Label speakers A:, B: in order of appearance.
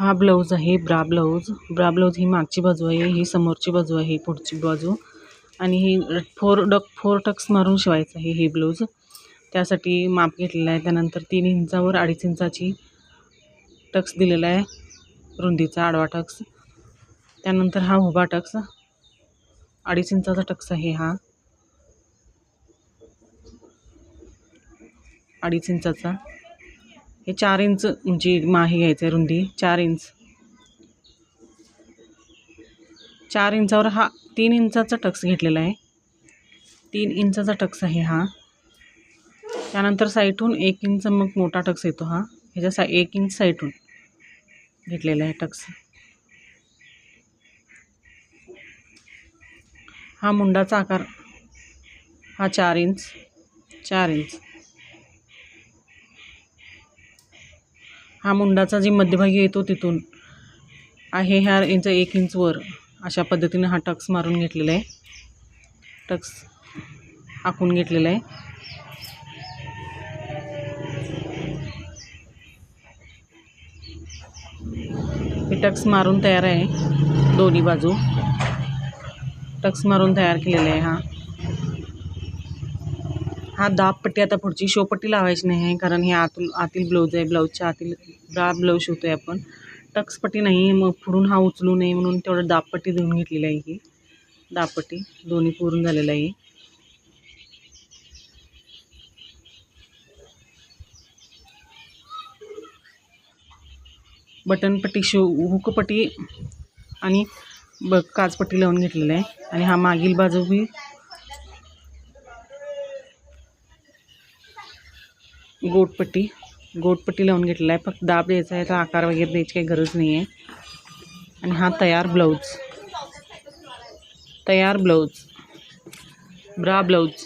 A: हा ब्लाऊज आहे bra blouse ही मागची बाजू आहे, ही समोरची बाजू आहे, पुढची बाजू. आणि ही फोर टक्स मारून शिवायचं आहे हे ब्लाऊज. त्यासाठी माप घेतलेलं आहे. त्यानंतर 3 इंचावर 2.5 इंचाची टक्स दिलेला आहे, रुंदीचा आडवा टक्स. त्यानंतर हा उभा टक्स 2.5 इंचाचा टक्स आहे हा, 2.5 इंचाचा. हे 4 इंच उंची माही घ्यायचं आहे, रुंदी 4 इंच. 4 इंचावर हा 3 इंचाचा टक्स घेतलेला आहे, 3 इंचाचा टक्स आहे हा. त्यानंतर साईडहून 1 इंच मग मोठा टक्स येतो हा, ह्याच्या 1 इंच साईडहून घेतलेला आहे टक्स. हा मुंडाचा आकार हा 4 इंच. हा मुंडाचा जी मध्यभागी येतो तिथून आहे ह्या 1 इंच वर अशा पद्धतीने हा टक्स मारून घेतलेला आहे, टक्स आखून घेतलेला आहे. हे टक्स मारून तयार आहे, दोन्ही बाजू टक्स मारून तयार केलेला आहे. हा दाबपट्टी आता पुढची शोपट्टी लावायची नाही आहे, कारण हे आतील ब्लाऊज आहे. ब्लाऊजच्या आतील ब्लाऊज शिवतोय आपण, टक्सपट्टी नाही. मग पुढून हा उचलू नये म्हणून तेवढं दाबपट्टी देऊन घेतलेली आहे. ही दाबपट्टी दोन्ही पूर्ण झालेलं आहे. बटनपट्टी हुकपट्टी आणि काचपट्टी लावून घेतलेलं आहे. आणि हा मागील बाजू बी गोटपट्टी लावून घेतलेला आहे. फक्त दाब द्यायचा आहे, तर आकार वगैरे द्यायची काही गरज नाही आहे. आणि हा तयार ब्लाऊज ब्रा ब्लाऊज